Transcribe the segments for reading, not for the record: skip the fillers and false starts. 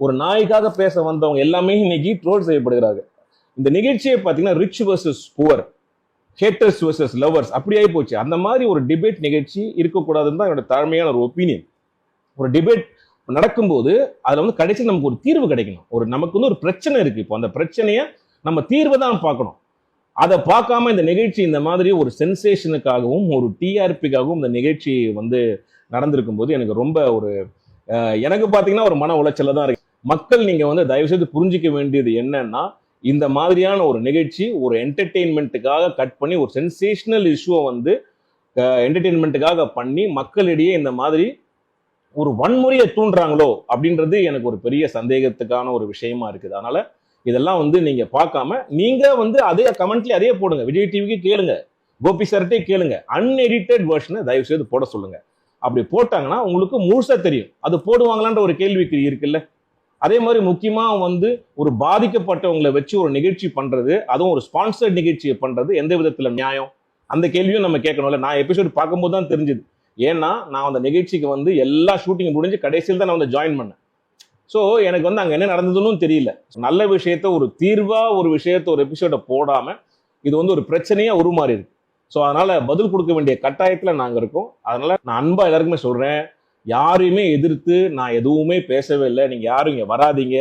ஒரு நாய்க்காக பேச வந்தவங்க எல்லாமே இன்னைக்கு ட்ரோல் செய்யப்படுகிறாங்க. இந்த நிகழ்ச்சியை பார்த்தீங்கன்னா rich versus poor, haters versus lovers அப்படி ஆகி போச்சு. அந்த மாதிரி ஒரு டிபேட் நிகழ்ச்சி இருக்கக்கூடாதுன்னு தான் என்னோட தாழ்மையான ஒரு ஒப்பீனியன். ஒரு டிபேட் நடக்கும்போது அதுல வந்து கடைசி நமக்கு ஒரு தீர்வு கிடைக்கணும். நமக்கு வந்து ஒரு பிரச்சனை இருக்கு. இப்போ அந்த பிரச்சனையை நம்ம தீர்வை தான் பார்க்கணும். அதை பார்க்காம இந்த நிகழ்ச்சி இந்த மாதிரி ஒரு சென்சேஷனுக்காகவும் ஒரு டிஆர்பிக்காகவும் இந்த நிகழ்ச்சி வந்து நடந்திருக்கும் போது எனக்கு ரொம்ப எனக்கு பார்த்தீங்கன்னா ஒரு மன உளைச்சல தான் இருக்கு. மக்கள் நீங்க வந்து தயவு செய்து புரிஞ்சிக்க வேண்டியது என்னன்னா, இந்த மாதிரியான ஒரு நிகழ்ச்சி ஒரு என்டர்டெயின்மெண்ட்டுக்காக கட் பண்ணி ஒரு சென்சேஷனல் இஷ்யூவை வந்து என்டர்டெயின்மெண்ட்டுக்காக பண்ணி மக்களிடையே இந்த மாதிரி ஒரு வன்முறையை தூண்டுறாங்களோ அப்படின்றது எனக்கு ஒரு பெரிய சந்தேகத்துக்கான ஒரு விஷயமா இருக்குது. அதனால இதெல்லாம் வந்து நீங்க பார்க்காம நீங்க வந்து அதே கமெண்ட்ல அதே போடுங்க. விஜய் டிவிக்கு கேளுங்க, கோபி சார்ட்டே கேளுங்க, அன்எடிட்டட் வெர்ஷனை தயவு செய்து போட சொல்லுங்க. அப்படி போட்டாங்கன்னா உங்களுக்கு முழுசா தெரியும். அது போடுவாங்களான்ற ஒரு கேள்விக்கு இருக்குல்ல. அதே மாதிரி முக்கியமா வந்து ஒரு பாதிக்கப்பட்டவங்களை வச்சு ஒரு நிகழ்ச்சி பண்றது, அதுவும் ஒரு ஸ்பான்சர்ட் நிகழ்ச்சியை பண்றது எந்த விதத்துல நியாயம்? அந்த கேள்வியும் நம்ம கேட்கணும்ல. நான் எபிசோட் பார்க்கும்போது தான் தெரிஞ்சுது. ஏன்னா நான் அந்த நிகழ்ச்சிக்கு வந்து எல்லா ஷூட்டிங் முடிஞ்சு கடைசியில் தான் நான் வந்து ஜாயின் பண்ணேன். ஸோ எனக்கு வந்து அங்கே என்ன நடந்ததுன்னு தெரியல. நல்ல விஷயத்த ஒரு தீர்வா ஒரு விஷயத்த ஒரு எபிசோட போடாம இது வந்து ஒரு பிரச்சனையா உருமாறி இருக்கு. ஸோ அதனால பதில் கொடுக்க வேண்டிய கட்டாயத்தில் நாங்கள் இருக்கோம். அதனால நான் அன்பா எல்லாருக்குமே சொல்றேன், யாரையுமே எதிர்த்து நான் எதுவுமே பேசவே இல்லை. நீங்க யாரும் இங்க வராதீங்க,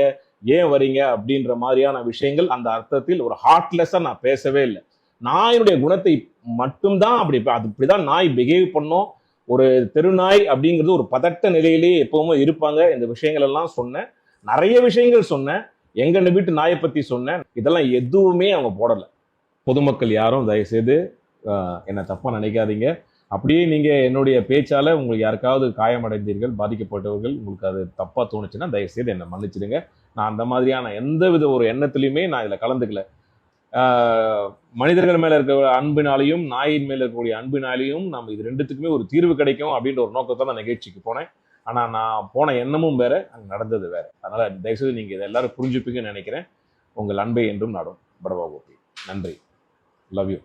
ஏன் வரீங்க அப்படின்ற மாதிரியான விஷயங்கள் அந்த அர்த்தத்தில் ஒரு ஹார்ட்லெஸ்ஸா நான் பேசவே இல்லை. நாயினுடைய குணத்தை மட்டும்தான் அப்படிதான் நாய் பிஹேவ் பண்ணோம். ஒரு தெருநாய் அப்படிங்கிறது ஒரு பதட்ட நிலையிலேயே எப்பவுமே இருப்பாங்க. இந்த விஷயங்கள் எல்லாம் சொன்னேன், நிறைய விஷயங்கள் சொன்னேன், எங்க வீட்டு நாயை பத்தி சொன்னேன். இதெல்லாம் எதுவுமே அவங்க போடலை. பொதுமக்கள் யாரும் தயவுசெய்து என்ன தப்பா நினைக்காதீங்க. அப்படியே நீங்க என்னுடைய பேச்சால உங்களுக்கு யாருக்காவது காயமடைந்தீர்கள், பாதிக்கப்பட்டவர்கள், உங்களுக்கு அது தப்பா தோணுச்சுன்னா தயவுசெய்து என்னை மன்னிச்சிடுங்க. நான் அந்த மாதிரியான எந்த வித ஒரு எண்ணத்திலையுமே நான் இதுல கலந்துக்கல. மனிதர்கள் மேல இருக்கிற அன்பினாலையும் நாயின் மேல இருக்கக்கூடிய அன்பினாலையும் நம்ம இது ரெண்டுத்துக்குமே ஒரு தீர்வு கிடைக்கும் அப்படின்ற ஒரு நோக்கத்தை நான் நிகழ்ச்சிக்கு போனேன். ஆனா நான் போன எண்ணமும் வேற, அங்க நடந்தது வேற. அதனால தயவுசெய்து நீங்க இதை எல்லாரும் புரிஞ்சுப்பீங்கன்னு நினைக்கிறேன். உங்கள் அன்பை என்றும் நாடும். படவா கோபி. நன்றி. Love you.